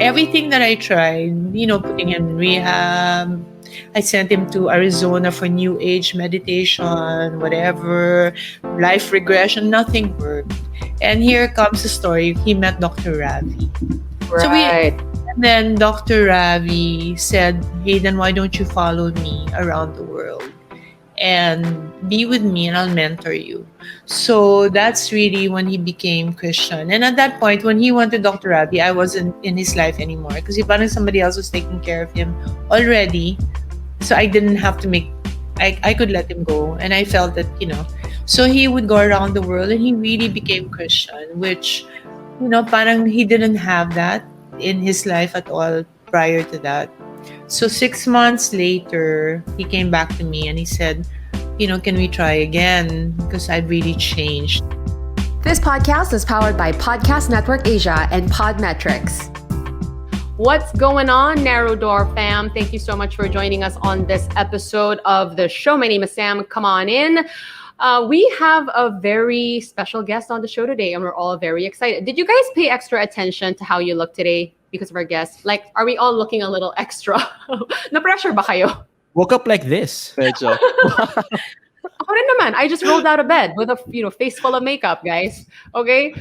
everything that I tried, putting him in rehab, I sent him to Arizona for new age meditation, whatever, life regression, nothing worked. And here comes the story. He met Dr. Ravi. Right. And then Dr. Ravi said, Hayden, why don't you follow me around the world and be with me and I'll mentor you. So that's really when he became Christian. And at that point, when he went to Dr. Ravi, I wasn't in his life anymore because parang somebody else was taking care of him already. So I didn't have to I could let him go. And I felt that, so he would go around the world and he really became Christian, which, parang he didn't have that in his life at all prior to that. So 6 months later, he came back to me and he said, can we try again? Because I've really changed. This podcast is powered by Podcast Network Asia and Podmetrics. What's going on, Narrow Door fam? Thank you so much for joining us on this episode of the show. My name is Sam. Come on in. We have a very special guest on the show today, and we're all very excited. Did you guys pay extra attention to how you look today because of our guest? Like, are we all looking a little extra? Na-pressure ba kayo? Woke up like this. Ako rin naman. I just rolled out of bed with a face full of makeup, guys. Okay?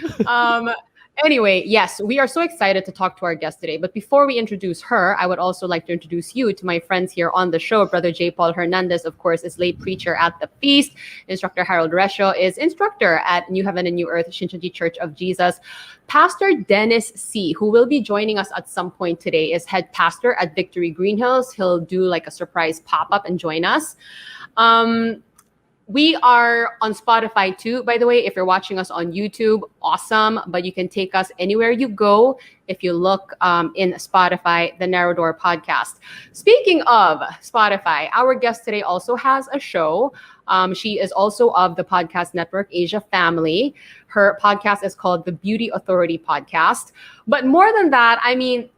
Anyway, yes, we are so excited to talk to our guest today. But before we introduce her, I would also like to introduce you to my friends here on the show. Brother JPaul Hernandez, of course, is lay preacher at the feast. Instructor Harold Recio is instructor at New Heaven and New Earth Shincheonji Church of Jesus. Pastor Dennis C., who will be joining us at some point today, is head pastor at Victory Green Hills. He'll do like a surprise pop-up and join us. We are on Spotify too, by the way. If you're watching us on YouTube, awesome. But you can take us anywhere you go if you look in Spotify, the Narrow Door Podcast. Speaking of Spotify, our guest today also has a show. She is also of the Podcast Network Asia family. Her podcast is called the Beauty Authority Podcast. But more than that, I mean,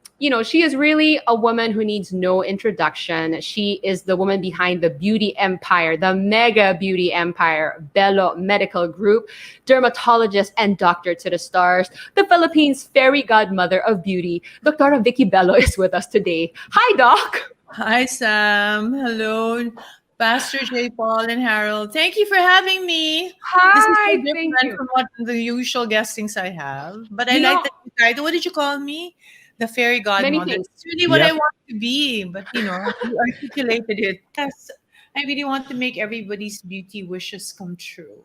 she is really a woman who needs no introduction. She is the woman behind the beauty empire, the mega beauty empire, Belo Medical Group, dermatologist and doctor to the stars, the Philippines' fairy godmother of beauty. Dr. Vicki Belo is with us today. Hi, Doc. Hi, Sam. Hello, Pastor JPaul and Harold. Thank you for having me. Hi, this is so thank different you. from what the usual guestings I have. But I like that you tried. What did you call me? The fairy godmother. It's really what I want to be. But, you articulated it. Yes, I really want to make everybody's beauty wishes come true.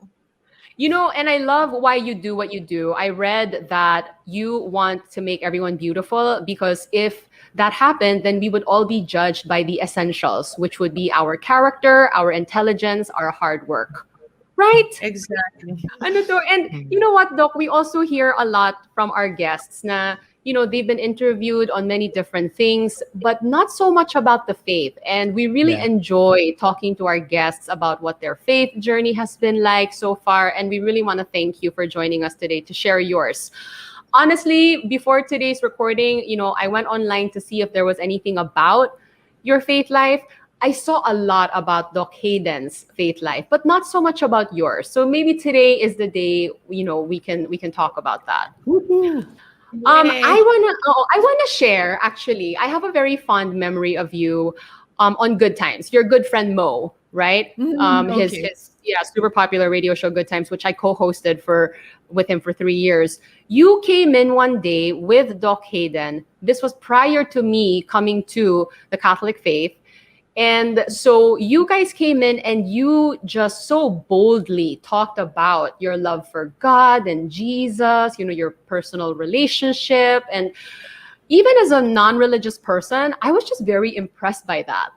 And I love why you do what you do. I read that you want to make everyone beautiful because if that happened, then we would all be judged by the essentials, which would be our character, our intelligence, our hard work. Right? Exactly. And you know what, Doc? We also hear a lot from our guests na, they've been interviewed on many different things, but not so much about the faith. And we really enjoy talking to our guests about what their faith journey has been like so far. And we really want to thank you for joining us today to share yours. Honestly, before today's recording, I went online to see if there was anything about your faith life. I saw a lot about Doc Hayden's faith life, but not so much about yours. So maybe today is the day, we can talk about that. Woo-hoo. I wanna share, actually. I have a very fond memory of you on Good Times. Your good friend Mo, right? His super popular radio show Good Times, which I co-hosted with him for 3 years. You came in one day with Doc Hayden. This was prior to me coming to the Catholic faith. And so you guys came in and you just so boldly talked about your love for God and Jesus, your personal relationship. And even as a non-religious person, I was just very impressed by that.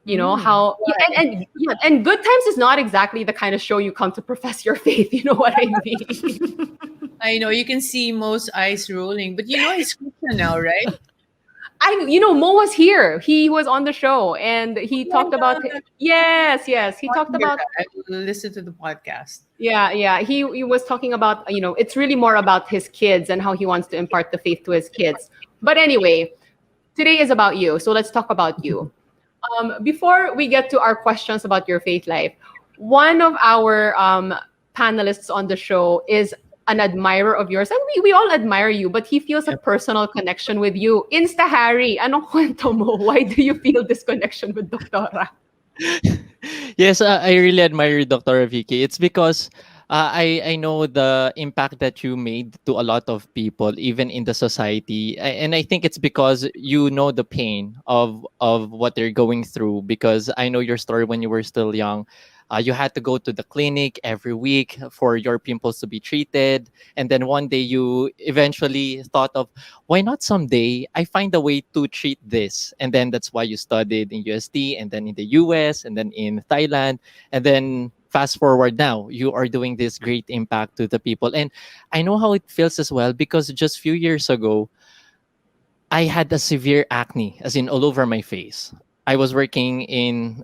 How and Good Times is not exactly the kind of show you come to profess your faith. You know what I mean? I know, you can see Mo's eyes rolling, but he's Christian now, right? Mo was here. He was on the show and he talked about yes. He talked about. I will listen to the podcast. Yeah. He was talking about it's really more about his kids and how he wants to impart the faith to his kids. But anyway, today is about you. So let's talk about you. Before we get to our questions about your faith life, one of our panelists on the show is an admirer of yours. And we all admire you, but he feels a personal connection with you. Insta Harry, anong kwento mo? Why do you feel this connection with Doctora? Yes, I really admire Dr. Vicky. It's because I know the impact that you made to a lot of people, even in the society, and I think it's because you know the pain of what they're going through. Because I know your story when you were still young. You had to go to the clinic every week for your pimples to be treated, and then one day you eventually thought of, why not someday I find a way to treat this? And then that's why you studied in UST, and then in the US, and then in Thailand, and then fast forward now, you are doing this great impact to the people. And I know how it feels as well, because just few years ago, I had a severe acne, as in all over my face. I was working in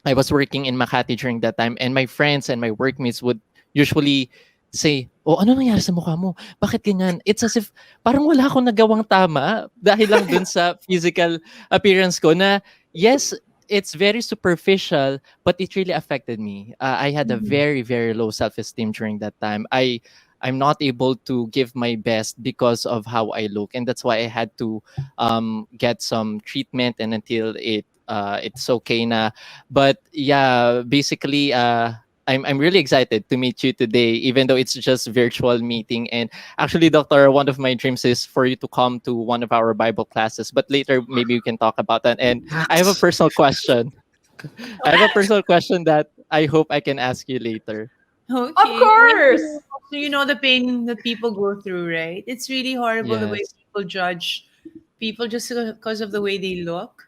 I was working in Makati during that time, and my friends and my workmates would usually say, "Oh, ano nangyari sa mukha mo? Bakit ganyan?" It's as if parang wala akong nagawang tama dahil lang dun sa physical appearance ko na, yes, it's very superficial, but it really affected me. I had a very, very low self-esteem during that time. I'm not able to give my best because of how I look, and that's why I had to get some treatment, and until it's okay na. But yeah, basically, I'm really excited to meet you today, even though it's just virtual meeting. And actually, Doctor, one of my dreams is for you to come to one of our Bible classes. But later, maybe we can talk about that. And I have a personal question. I have a personal question that I hope I can ask you later. Of Okay. course. So you know the pain that people go through, right? It's really horrible the way Yes. people judge people just because of the way they look.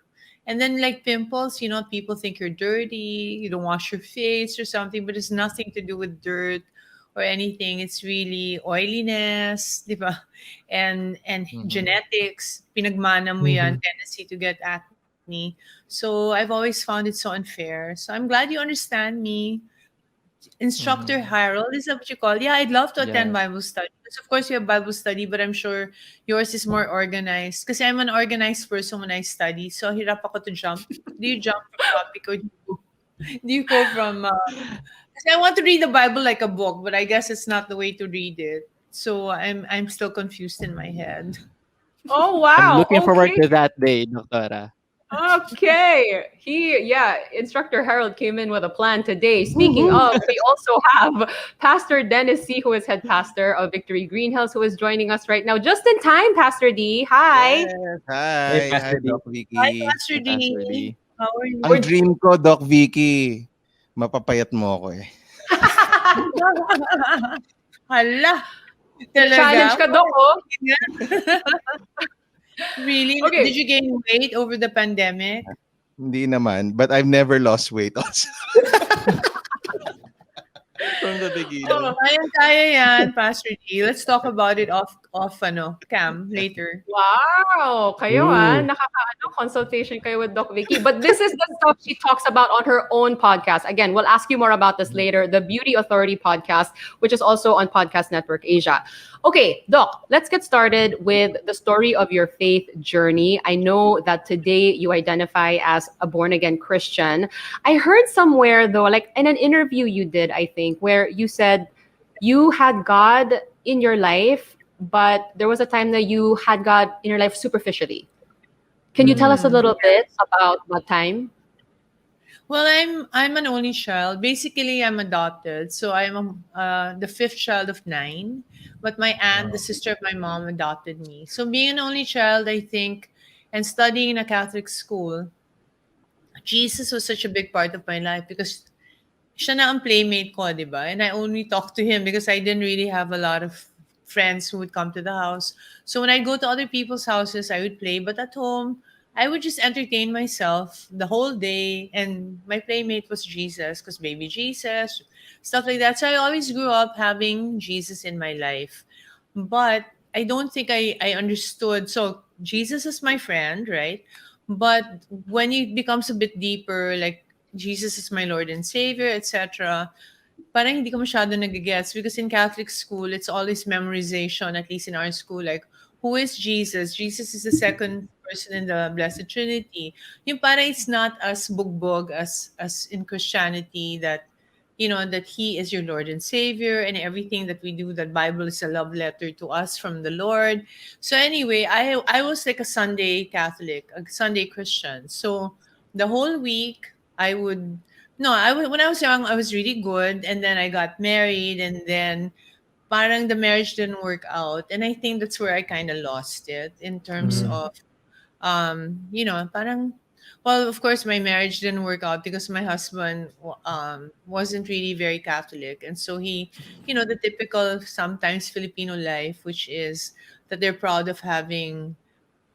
And then like pimples, people think you're dirty, you don't wash your face or something, but it's nothing to do with dirt or anything. It's really oiliness, di ba? And Mm-hmm. genetics, pinagmana mo yan, tendency to get acne. So I've always found it so unfair. So I'm glad you understand me. Instructor Mm-hmm. Harold, is that what you call? Yeah, I'd love to attend Yes. Bible study. Because of course you have Bible study, but I'm sure yours is more organized. Because I'm an organized person when I study. So hirap ako to jump. Do you jump from topic or do you go from because I want to read the Bible like a book, but I guess it's not the way to read it. So I'm still confused in my head. Oh, I'm wow. looking forward Okay. to that day, Doctora. Okay. Instructor Harold came in with a plan today. Speaking of, we also have Pastor Dennis C., who is head pastor of Victory Green Hills, who is joining us right now. Just in time, Pastor D. Hi. Yes. Hey, Hi. Hi, Pastor D. Doc Hi, Vicky. Pastor Hey, Pastor D. D. How are you? Ang We're dream ko, Doc Vicky, mapapayat mo ako eh. Hala, challenge talaga? ka, Doc, oh. Really? Did Okay. you gain weight over the pandemic? Hindi naman, but I've never lost weight also. From the Oh, beginning. kaya yan, Pastor D. Let's talk about it off cam later. Wow, kayo Ooh. consultation kayo with Doc Vicky. But this is the stuff she talks about on her own podcast. Again, we'll ask you more about this later, the Beauty Authority podcast, which is also on Podcast Network Asia. Okay, Doc, let's get started with the story of your faith journey. I know that today you identify as a born-again Christian. I heard somewhere, though, like in an interview you did, I think, where you said you had God in your life, but there was a time that you had God in your life superficially. Can you tell us a little bit about what time? Well, I'm an only child. Basically, I'm adopted, so I'm the fifth child of nine. But my aunt, the sister of my mom, adopted me. So being an only child, I think, and studying in a Catholic school, Jesus was such a big part of my life because siya na ang playmate ko, di ba? And I only talked to him because I didn't really have a lot of friends who would come to the house. So when I go to other people's houses, I would play. But at home, I would just entertain myself the whole day. And my playmate was Jesus because baby Jesus, stuff like that. So I always grew up having Jesus in my life. But I don't think I understood. So Jesus is my friend, right? But when it becomes a bit deeper, like Jesus is my Lord and Savior, etc., parang hindi ko masyado nagigets because in Catholic school, it's always memorization, at least in our school, like, who is Jesus? Jesus is the second person in the Blessed Trinity. Yung parang it's not as bugbog as in Christianity that, that He is your Lord and Savior, and everything that we do, that Bible is a love letter to us from the Lord. So anyway, I was like a Sunday Catholic, a Sunday Christian. So the whole week I would no, when I was young, I was really good, and then I got married, and then parang the marriage didn't work out, and I think that's where I kind of lost it in terms Mm-hmm. of parang, well, of course, my marriage didn't work out because my husband wasn't really very Catholic. And so the typical sometimes Filipino life, which is that they're proud of having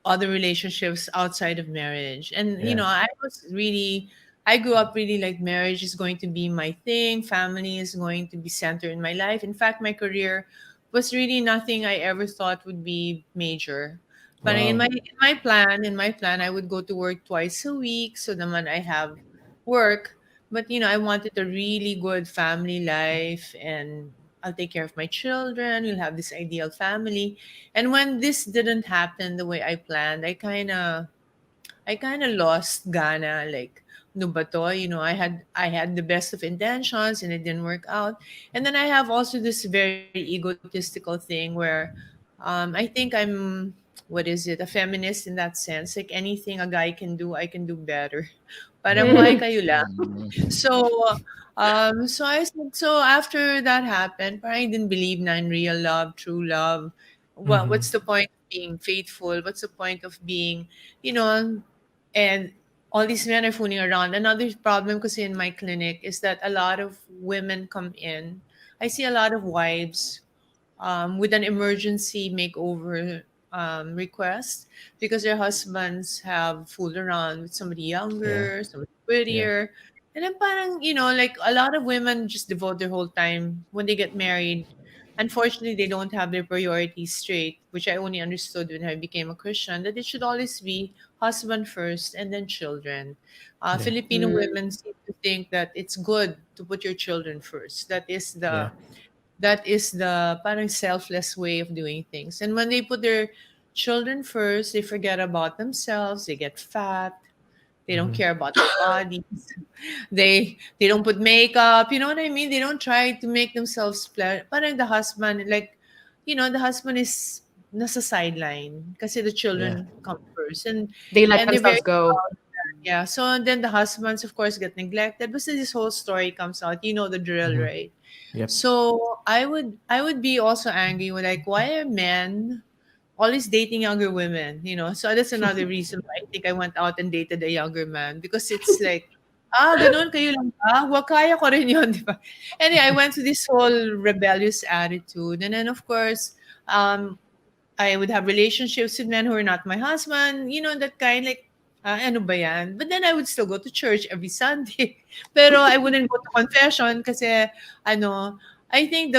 other relationships outside of marriage. And, Yeah. I grew up really like marriage is going to be my thing, family is going to be center in my life. In fact, my career was really nothing I ever thought would be major. But in my Wow. in my plan, I would go to work twice a week. So naman I have work, but I wanted a really good family life, and I'll take care of my children. We'll have this ideal family. And when this didn't happen the way I planned, I kind of lost Ghana. Like, no ba to? I had the best of intentions and it didn't work out. And then I have also this very egotistical thing where, I think I'm, what is it, a feminist in that sense. Like anything a guy can do, I can do better. Parang why kayo lang? Mm. So after that happened, parang I didn't believe na in real love, true love. What's the Mm-hmm. point of being faithful? What's the point of being, you know, and all these men are fooling around. Another problem kasi in my clinic is that a lot of women come in. I see a lot of wives with an emergency makeover request because their husbands have fooled around with somebody Yeah. younger, somebody Yeah. prettier. And then parang, like a lot of women just devote their whole time when they get married. Unfortunately, they don't have their priorities straight, which I only understood when I became a Christian, that it should always be husband first and then children. Yeah. Filipino women seem to think that it's good to put your children first. Yeah. That is the parang selfless way of doing things. And when they put their children first, they forget about themselves. They get fat. They don't Mm-hmm. care about their bodies. They don't put makeup. You know what I mean? They don't try to make themselves parang the husband, like, the husband is nasa sideline kasi the Yeah. children come first. And They let and they're very themselves go. proud. Yeah. So then the husbands, of course, get neglected. But this whole story comes out. You know the drill, Mm-hmm. right? Yep. So I would be also angry with, like, why are men always dating younger women, So that's another reason why I think I went out and dated a younger man, because it's like, ganun kayo lang ba? Wag, kaya ko rin yun, di ba? Anyway, I went to this whole rebellious attitude. And then, of course, um, I would have relationships with men who are not my husband, that kind, like, ano ba yan? But then I would still go to church every Sunday. Pero I wouldn't go to confession kasi, I think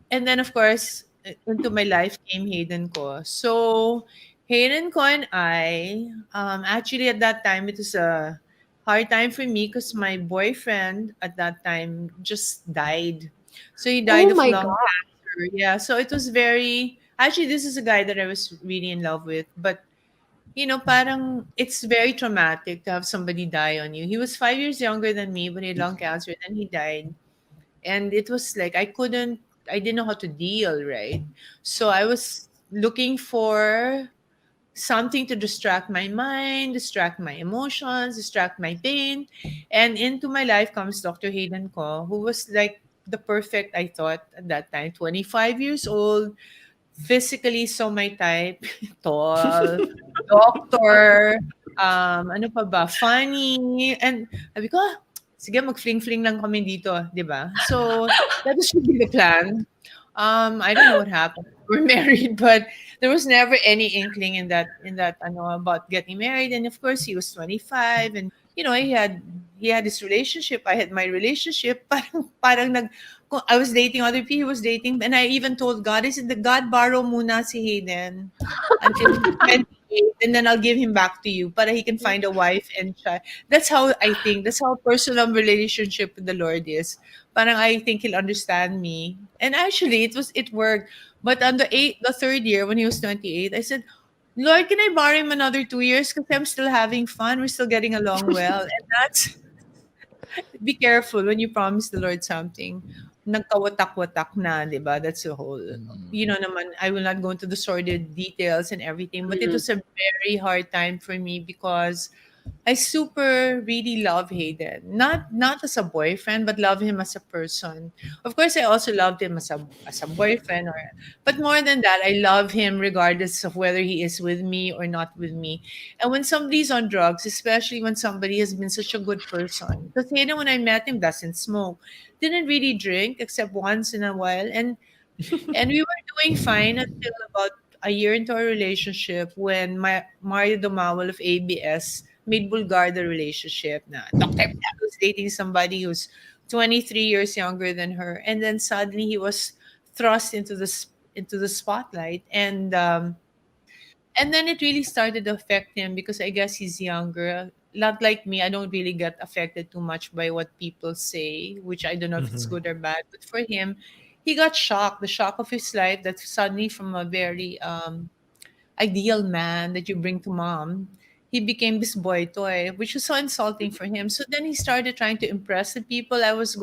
and then of course, into my life came Hayden Co. So, Hayden Co and I, actually at that time, it was a hard time for me because my boyfriend at that time just died. So he died Oh of my lung god. cancer. Yeah. So it was very, actually, this is a guy that I was really in love with. But, parang it's very traumatic to have somebody die on you. He was 5 years younger than me, but he had lung cancer. Then he died. And it was like I didn't know how to deal, right? So I was looking for something to distract my mind, distract my emotions, distract my pain. And into my life comes Dr. Hayden Co, who was like the perfect, I thought, at that time, 25 years old, physically so my type, tall, doctor, ano pa ba, funny, and sabi ko, sige, mag-fling-fling lang kami dito, 'di ba? So, that should be the plan. I don't know what happened. We're married, but there was never any inkling in that about getting married. And of course, he was 25, and he had this relationship. I had my relationship. Parang I was dating other people. He was dating, and I even told God, "Is it the God borrow muna si Hayden until he's 28, and then I'll give him back to you, para he can find a wife and child." That's how I think. That's how personal relationship with the Lord is. Parang I think He'll understand me. And actually, it worked. But on the third year when he was 28, I said, "Lord, can I borrow him another 2 years? Because I'm still having fun. We're still getting along well." And Be careful when you promise the Lord something. Nagkawatak-watak na, di ba? That's the whole, Mm. you know naman, I will not go into the sordid details and everything, but it Mm. was a very hard time for me because I super really love Hayden. Not as a boyfriend, but love him as a person. Of course, I also loved him as a boyfriend, or but more than that, I love him regardless of whether he is with me or not with me. And when somebody's on drugs, especially when somebody has been such a good person, because Hayden, when I met him, doesn't smoke, didn't really drink except once in a while, and we were doing fine until about a year into our relationship when my Mario Dumawal of ABS made vulgar the relationship na Dr. Belo was dating somebody who's 23 years younger than her. And then suddenly he was thrust into into the spotlight. And then it really started to affect him because I guess he's younger. Not like me, I don't really get affected too much by what people say, which I don't know if it's good or bad. But for him, he got shocked, the shock of his life that suddenly from a very ideal man that you bring to mom, he became this boy toy, which was so insulting for him. So then he started trying to impress the people I was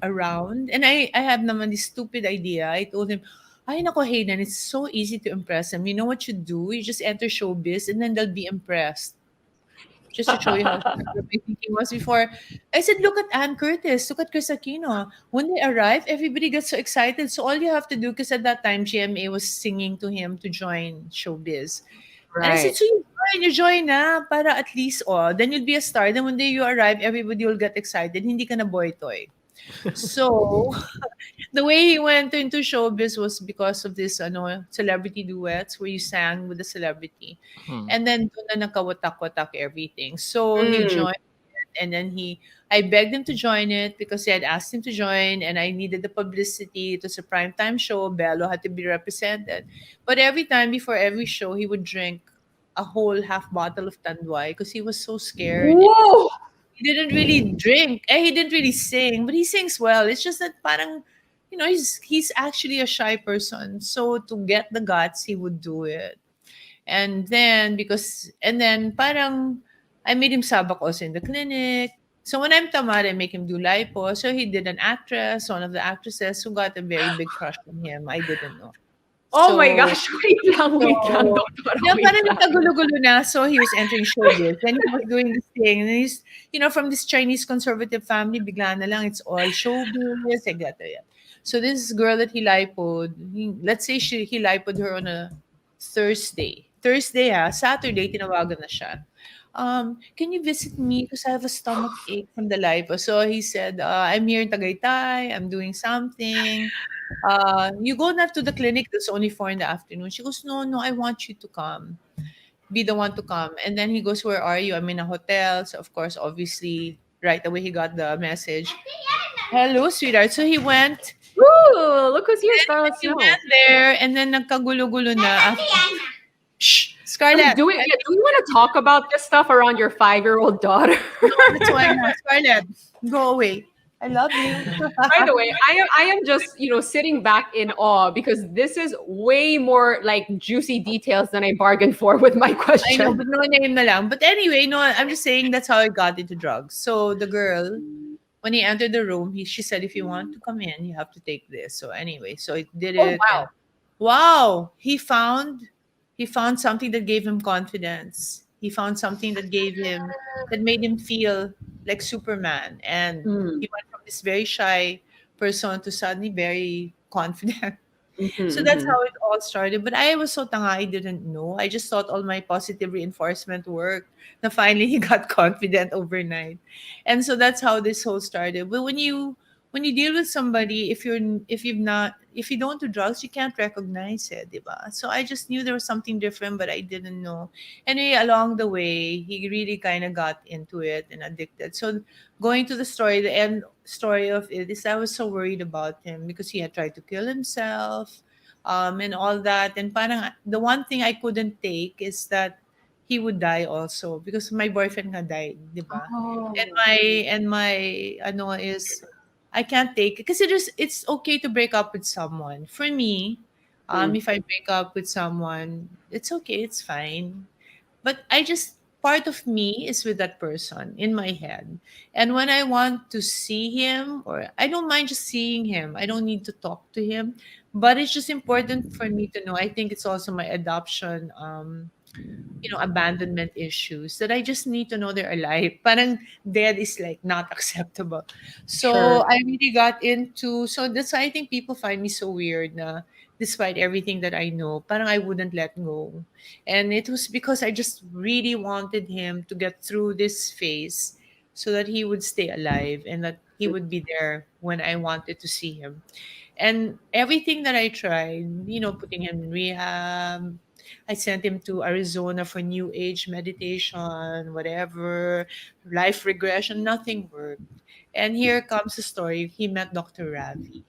around. And I have naman this stupid idea. I told him, ay nako Hayden, it's so easy to impress them. You know what you do? You just enter showbiz and then they'll be impressed. Just to show you how stupid my thinking was before. I said, look at Ann Curtis, look at Chris Aquino. When they arrive, everybody gets so excited. So all you have to do, because at that time GMA was singing to him to join showbiz. And I said, Right. so you join na, para at least, oh, then you'll be a star. Then when you arrive, everybody will get excited. Hindi ka na boy toy. So the way he went into showbiz was because of this celebrity duets where you sang with the celebrity. Hmm. And then doon na nakawatak-watak everything. So he Mm. joined it, and then I begged him to join it because he had asked him to join and I needed the publicity. It was a primetime show. Bello had to be represented. But every time before every show, he would drink a whole half bottle of tanduay because he was so scared. Whoa. He didn't really drink. He didn't really sing, but he sings well. It's just that parang, he's actually a shy person. So to get the guts, he would do it. And then parang I made him sabak also in the clinic. So when I'm tamad, I make him do lipo. So he did an actress, one of the actresses who got a very big crush on him. I didn't know. Oh my So gosh. Wait lang, so, doctor. yeah, Wait parang lang. nagkagulo-gulo na. So, he was entering showbiz. Then he was doing this thing. And he's, from this Chinese conservative family, bigla na lang, it's all showbiz, like that. Yeah. So, this girl that he lipoed, let's say he lipoed her on a Thursday. Thursday, Saturday, tinawagan na siya. Can you visit me because I have a stomach ache from the lipo? So, he said, I'm here in Tagaytay. I'm doing something. You go not to the clinic that's only 4 in the afternoon. She goes, no, no, I want you to come. Be the one to come. And then he goes, where are you? I'm in a hotel. So of course, obviously, right away he got the message. Hello, sweetheart. So he went. Ooh, look who's here, Then Scarlet he Snow. went there, and then nagkagulo-gulo na. Shh, I mean, Scarlett. do we want to talk about this stuff around your 5-year-old daughter? No, that's why not. Scarlett, go away. I love you. By the way, I am just, sitting back in awe because this is way more like juicy details than I bargained for with my I know, question. but no name na lang. But anyway, no, I'm just saying that's how I got into drugs. So the girl, when he entered the room, she said, if you want to come in, you have to take this. So anyway, so he did Oh it, and wow. wow, he found something that gave him confidence. He found something that made him feel like Superman, and Mm. he went from this very shy person to suddenly very confident. So that's Mhm, how it all started. But I was so tanga, I didn't know. I just thought all my positive reinforcement worked. Na finally he got confident overnight. And so that's how this whole started. But when you deal with somebody, if you don't do drugs, you can't recognize it, diba? So I just knew there was something different, but I didn't know. Anyway, along the way, he really kind of got into it and addicted. So going to the end story of it is I was so worried about him because he had tried to kill himself, and all that. And parang the one thing I couldn't take is that he would die also because my boyfriend had died, di ba? And Oh. my ano is I can't take it because it's okay to break up with someone. For me, Mm. if I break up with someone, it's okay, it's fine. But I just part of me is with that person in my head. And when I want to see him, or I don't mind just seeing him, I don't need to talk to him, but it's just important for me to know. I think it's also my adoption abandonment issues that I just need to know they're alive. Parang dead is like not acceptable. So Sure. I really got into, so that's why I think people find me so weird na despite everything that I know, parang I wouldn't let go. And it was because I just really wanted him to get through this phase so that he would stay alive and that he would be there when I wanted to see him. And everything that I tried, putting him in rehab, I sent him to Arizona for new age meditation, whatever, life regression, nothing worked. And here comes the story. He met Dr. Ravi.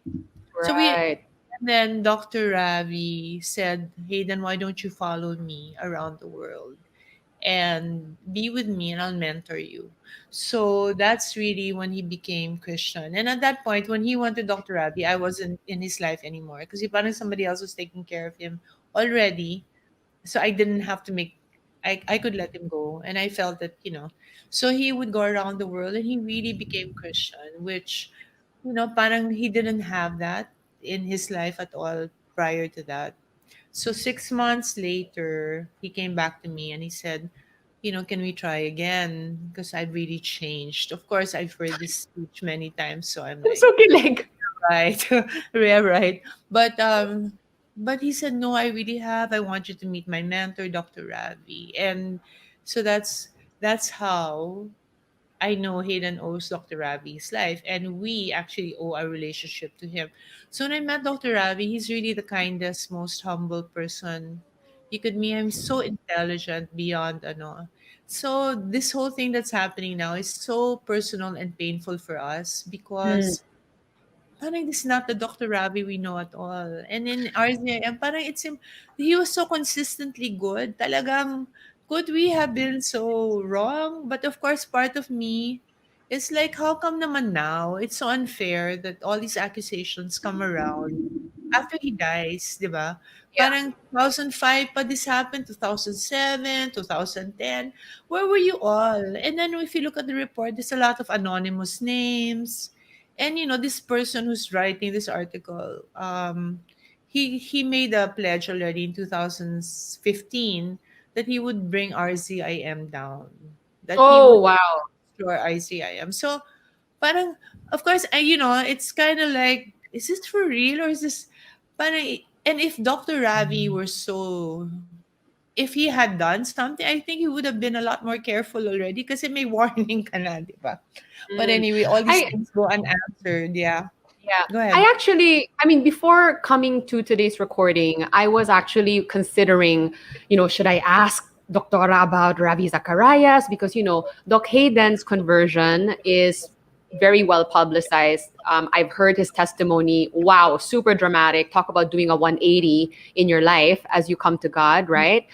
So Right. and then Dr. Ravi said, Hayden, why don't you follow me around the world and be with me and I'll mentor you. So that's really when he became Christian. And at that point, when he went to Dr. Ravi, I wasn't in his life anymore because parang somebody else was taking care of him already, so I didn't have to make I could let him go, and I felt that so he would go around the world and he really became Christian, which parang he didn't have that in his life at all prior to that. So 6 months later he came back to me and he said, can we try again, because I've really changed. Of course I've heard this speech many times, so I'm I'm like, so kilig. right. Yeah, right. But he said, no, I really have. I want you to meet my mentor, Dr. Ravi. And so that's how I know Hayden owes Dr. Ravi his life, and we actually owe our relationship to him. So when I met Dr. Ravi, he's really the kindest, most humble person you could meet. I'm so intelligent beyond ano. So this whole thing that's happening now is so personal and painful for us Mm. because parang this is not the Dr. Ravi we know at all. And in RZIM, parang he was so consistently good. Talagang, could we have been so wrong? But of course, part of me is like, how come naman now? It's so unfair that all these accusations come around after he dies, 'di ba? Yeah. Parang 2005 pa this happened, 2007, 2010. Where were you all? And then if you look at the report, there's a lot of anonymous names. And this person who's writing this article, he made a pledge already in 2015 that he would bring RZIM down, that he Oh, would wow. destroy RZIM. So parang, of course, it's kind of like, is this for real or is this, parang, and if Dr. Ravi were so, if he had done something, I think he would have been a lot more careful already kasi may warning ka na, di ba? But Mm. anyway, all these I things go unanswered. Yeah. Yeah. Go ahead. I actually, I mean, before coming to today's recording, I was actually considering, should I ask Doctora about Ravi Zacharias? Because, Doc Hayden's conversion is very well publicized. I've heard his testimony. Wow, super dramatic. Talk about doing a 180 in your life as you come to God, right?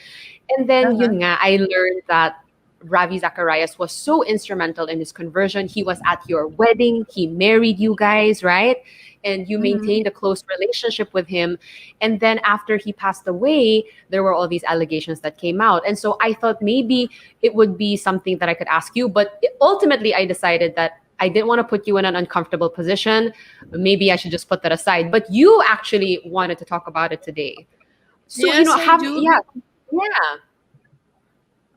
And then, Uh-huh. yun nga, I learned that Ravi Zacharias was so instrumental in his conversion. He was at your wedding. He married you guys, right? And you Mhm. maintained a close relationship with him. And then after he passed away, there were all these allegations that came out. And so I thought maybe it would be something that I could ask you. But ultimately, I decided that I didn't want to put you in an uncomfortable position. Maybe I should just put that aside. But you actually wanted to talk about it today. So, Yes, I have, do. yeah, yeah.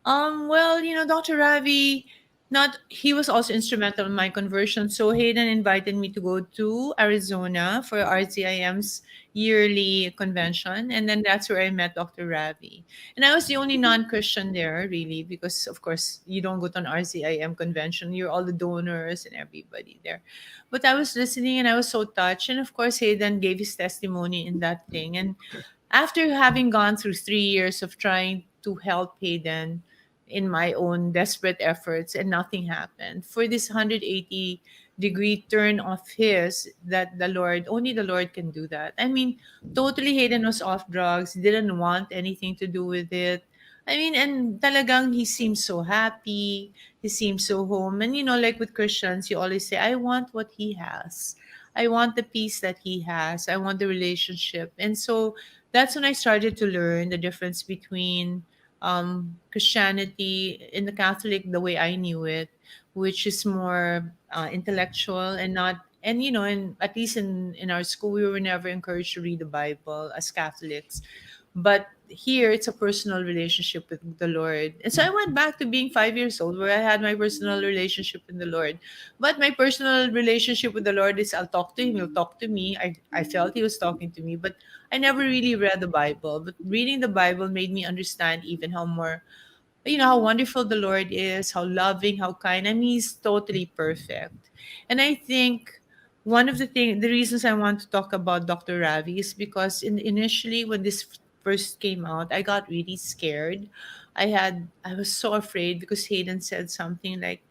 Well, Dr. Ravi, not he was also instrumental in my conversion. So Hayden invited me to go to Arizona for RCIM's yearly convention, and then that's where I met Dr. Ravi. And I was the only non-Christian there, really, because of course you don't go to an RCIM convention. You're all the donors and everybody there. But I was listening and I was so touched. And of course, Hayden gave his testimony in that thing. And after having gone through 3 years of trying to help Hayden in my own desperate efforts and nothing happened, for this 180-degree turn of his, that only the Lord can do that. I mean, totally Hayden was off drugs, didn't want anything to do with it. I mean, and talagang he seems so happy, he seems so home. And like with Christians, you always say, I want what he has. I want the peace that he has. I want the relationship. And so that's when I started to learn the difference between Christianity in the Catholic the way I knew it, which is more intellectual and not. And in at least in our school, we were never encouraged to read the Bible as Catholics, but here it's a personal relationship with the Lord. And so I went back to being 5 years old, where I had my personal relationship with the Lord. But my personal relationship with the Lord is I'll talk to him, he'll talk to me. I felt he was talking to me, but I never really read the Bible. But reading the Bible made me understand even how more, how wonderful the Lord is, how loving, how kind. I mean, He's totally perfect. And I think one of the reasons I want to talk about Dr. Ravi is because initially when this first came out, I got really scared. I was so afraid because Hayden said something like,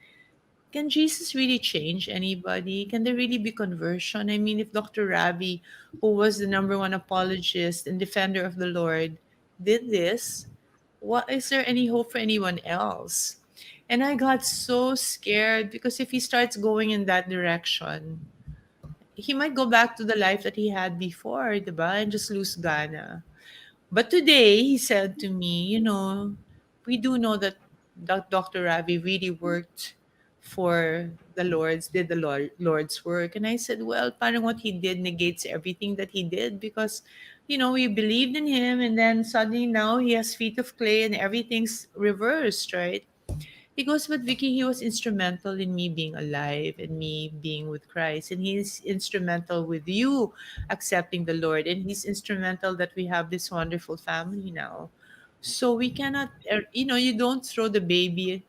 can Jesus really change anybody? Can there really be conversion? I mean, if Dr. Ravi, who was the number one apologist and defender of the Lord, did this, what is there any hope for anyone else? And I got so scared because if he starts going in that direction, he might go back to the life that he had before, diba? And just lose Ghana. But today he said to me, we do know that Dr. Ravi really worked for the Lord's, did the Lord's work. And I said, well, parang what he did negates everything that he did because, we believed in him and then suddenly now he has feet of clay and everything's reversed, right? He goes, but Vicky, he was instrumental in me being alive and me being with Christ. And he's instrumental with you accepting the Lord. And he's instrumental that we have this wonderful family now. So we cannot, you don't throw the baby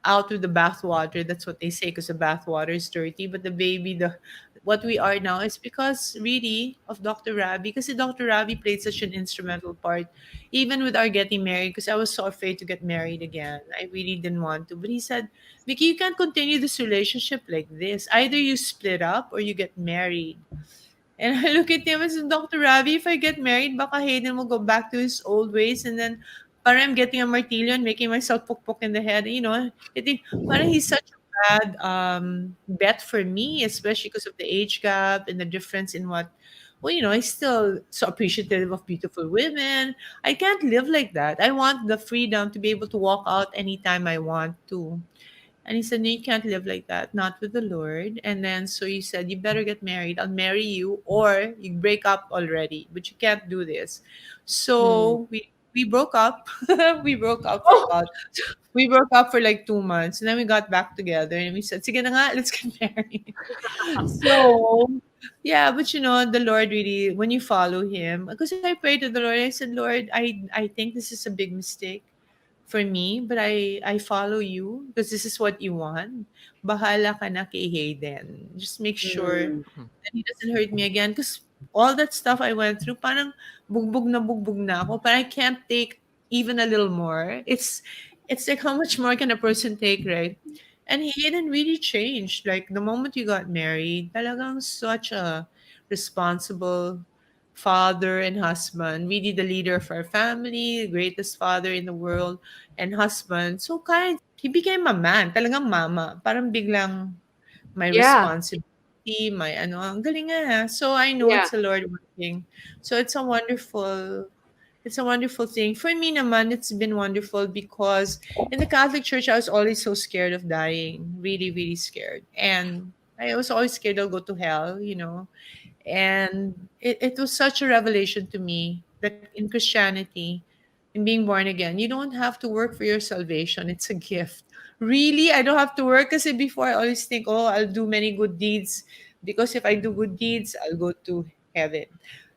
out with the bathwater. That's what they say because the bathwater is dirty. But the baby, the what we are now is because really of Dr. Ravi. Because Dr. Ravi played such an instrumental part, even with our getting married. Because I was so afraid to get married again. I really didn't want to. But he said, Vicky, you can't continue this relationship like this. Either you split up or you get married. And I look at him and said, Dr. Ravi, if I get married, baka Hayden will go back to his old ways and then parang I'm getting a martilyo and making myself pukpuk in the head. I think parang he's such a bad bet for me, especially because of the age gap and the difference in what, well, he's still so appreciative of beautiful women. I can't live like that. I want the freedom to be able to walk out anytime I want to. And he said, no, you can't live like that, not with the Lord. And then so he said, you better get married. I'll marry you, or you break up already, but you can't do this. Mm. So we broke up. we broke up for Oh, about we broke up for like 2 months, and then we got back together, and we said, sige na nga, let's get married. So yeah, but the Lord really, when you follow Him, because I prayed to the Lord, I said, Lord, I think this is a big mistake for me, but I follow you because this is what you want. Bahala ka na kay Hayden. Just make sure mm. that he doesn't hurt me again. Because all that stuff I went through, parang bugbog na ako. But I can't take even a little more. It's like how much more can a person take, right? And Hayden really changed. Like the moment you got married, talagang such a responsible father and husband, really the leader of our family, the greatest father in the world, and husband. So kind, he became a man, talagang mama. Parang biglang my Yeah, responsibility, my ano, ang galing nga. So I know yeah, it's the Lord working. So it's a wonderful thing. For me naman, it's been wonderful because in the Catholic Church, I was always so scared of dying. Really, really scared. And I was always scared I'll go to hell. And it was such a revelation to me that in Christianity, in being born again, you don't have to work for your salvation. It's a gift. Really, I don't have to work kasi before I always think, oh, I'll do many good deeds because if I do good deeds, I'll go to heaven.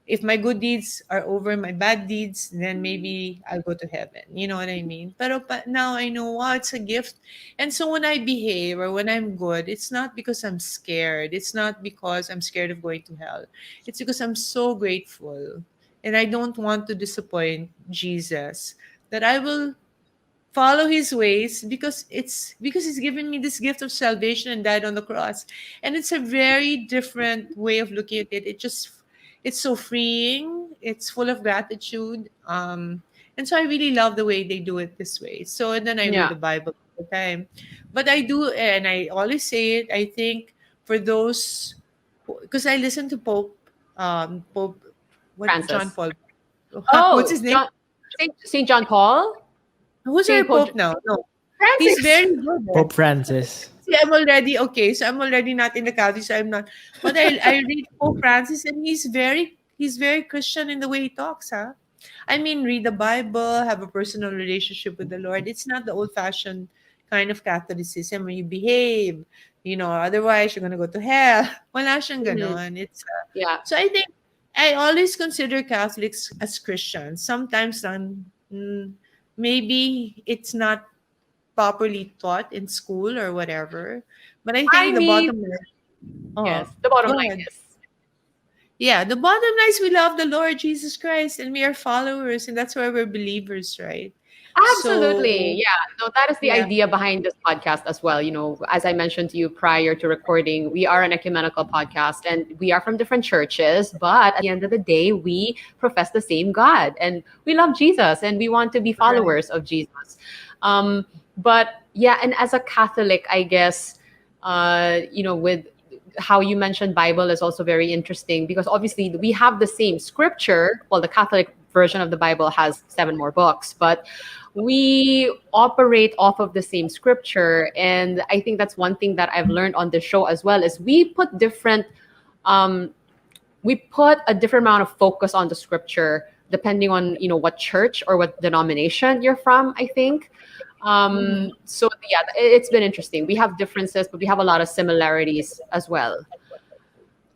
If my good deeds are over my bad deeds, then maybe I'll go to heaven. You know what I mean? Pero now I know, wow, it's a gift. And so when I behave or when I'm good, it's not because I'm scared. It's not because I'm scared of going to hell. It's because I'm so grateful. And I don't want to disappoint Jesus that I will follow his ways because he's given me this gift of salvation and died on the cross. And it's a very different way of looking at it. It's so freeing, it's full of gratitude. And so I really love the way they do it this way. So and then I read yeah. the Bible all the time. But I do, and I always say it, I think for those, because I listen to Pope, what, John Francis. Paul, what's Oh, his name? John Saint John Paul. Who's our JPaul, Pope now? No. He's Francis. very good. Pope Francis. See, I'm already okay. So I'm already not in the Catholic, so I'm not. But I read Pope Francis, and he's very Christian in the way he talks, huh? I mean, read the Bible, have a personal relationship with the Lord. It's not the old-fashioned kind of Catholicism where you behave, otherwise you're gonna go to hell. Wala siyang Mhm. ganon. Yeah. So I think I always consider Catholics as Christians. Sometimes maybe it's not properly taught in school or whatever. But I I think the mean, bottom line, oh, yes, the bottom go line ahead. is Yeah, the bottom line is we love the Lord Jesus Christ and we are followers, and that's why we're believers, right? absolutely. So, Yeah. No, that is the yeah, idea behind this podcast as well. As I mentioned to you prior to recording, we are an ecumenical podcast and we are from different churches, but at the end of the day, we profess the same God and we love Jesus and we want to be right. followers of Jesus. But yeah, and as a Catholic, I guess, with how you mentioned Bible is also very interesting because obviously we have the same scripture. Well, the Catholic version of the Bible has 7 more books, but we operate off of the same scripture. And I think that's one thing that I've learned on this show as well is um, we put a different amount of focus on the scripture depending on what church or what denomination you're from, I think. Mhm. So yeah, it's been interesting. We have differences, but we have a lot of similarities as well.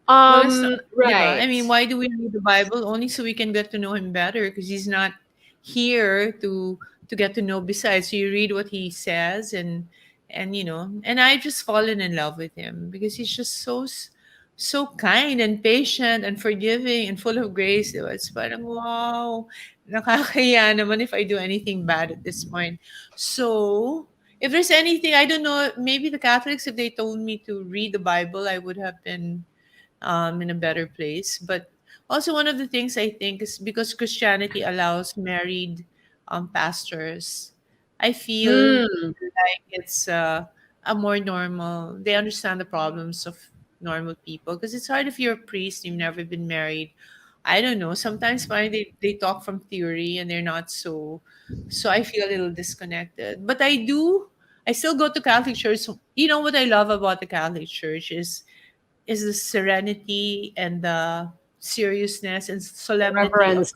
Well, it's not, yeah. I Right. mean, why do we read the Bible? Only so we can get to know Him better, because He's not here to get to know. Besides, so you read what He says, and I've just fallen in love with Him because He's just so kind and patient and forgiving and full of grace. Diba? It's parang wow, nakakaya naman if I do anything bad at this point. So. If there's anything, I don't know, maybe the Catholics, if they told me to read the Bible, I would have been in a better place. But also, one of the things I think is because Christianity allows married pastors, I feel Mm, like it's a more normal. They understand the problems of normal people because it's hard if you're a priest, you've never been married. I don't know. Sometimes they talk from theory and they're not so I feel a little disconnected. But I still go to Catholic church. You know what I love about the Catholic church is the serenity and the seriousness and solemnity of the reverence.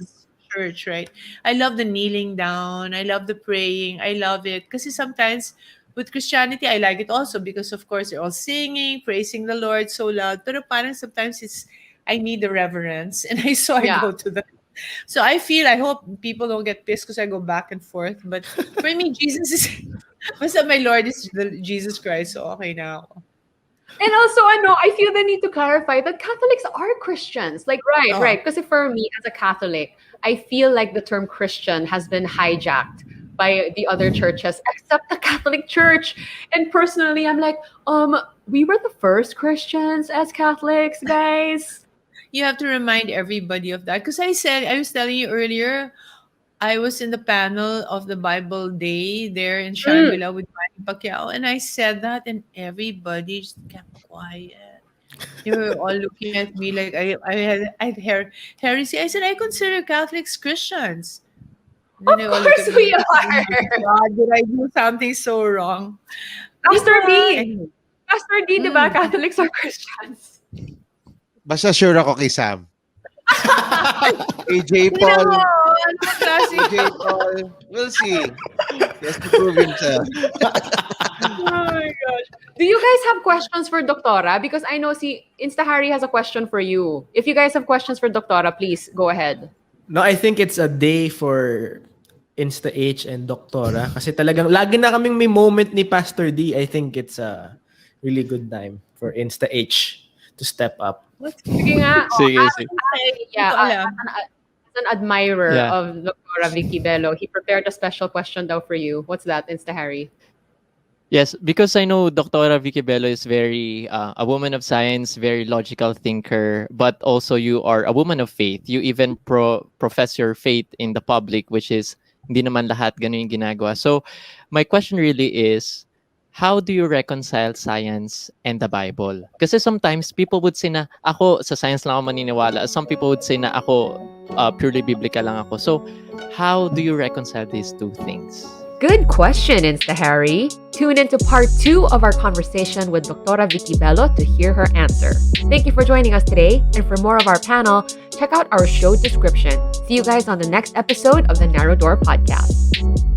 church, right? I love the kneeling down. I love the praying. I love it. Because sometimes with Christianity, I like it also because, of course, they're all singing, praising the Lord so loud. But parang sometimes I need the reverence. And I Yeah. go to the. So I hope people don't get pissed because I go back and forth. But for me, Jesus is, basta my Lord is Jesus Christ. So okay na ako. And also, I know I feel the need to clarify that Catholics are Christians. Like, right, Oh, right. Because for me as a Catholic, I feel like the term Christian has been hijacked by the other churches, except the Catholic Church. And personally, I'm like, we were the first Christians as Catholics, guys. you have to remind everybody of that because I was telling you earlier, I was in the panel of the Bible Day there in Mm. Shangri-La with Manny Pacquiao, and I said that, and everybody just kept quiet. They were all looking at me like I had heresy. I said I consider Catholics Christians. And then Of they all look at course me we like, oh my are. God, did I do something so wrong? Di Pastor ba? D. Anyway. Pastor D, di ba? Mm. Catholics are Christians. Basta sure ako kay Sam. Kay Tingnan JPaul. mo, ano ba klase? Kay JPaul. We'll see. He has to prove himself. Oh my gosh. Do you guys have questions for Doctora? Because I know Insta Harry has a question for you. If you guys have questions for Doctora, please go ahead. No, I think it's a day for Insta H and Doctora kasi talagang lagi na kaming may moment ni Pastor D. I think it's a really good time for Insta H to step up. What's Sige nga. Oh, Sige, sige. Hindi ko alam. as an admirer Yeah. of Doctora Vicki Belo, he prepared a special question though for you. What's that, Insta Harry? Yes, because I know Dr. Vicki Belo is very a woman of science, very logical thinker, but also you are a woman of faith. You even profess your faith in the public, which is hindi naman lahat ganun yung ginagawa. So my question really is, how do you reconcile science and the Bible? Kasi sometimes people would say na ako sa science lang ako maniniwala. Some people would say na ako purely biblical lang ako. So how do you reconcile these two things? Good question, Insta Harry. Tune into part 2 of our conversation with Dr. Vicki Belo to hear her answer. Thank you for joining us today. And for more of our panel, check out our show description. See you guys on the next episode of the Narrow Door Podcast.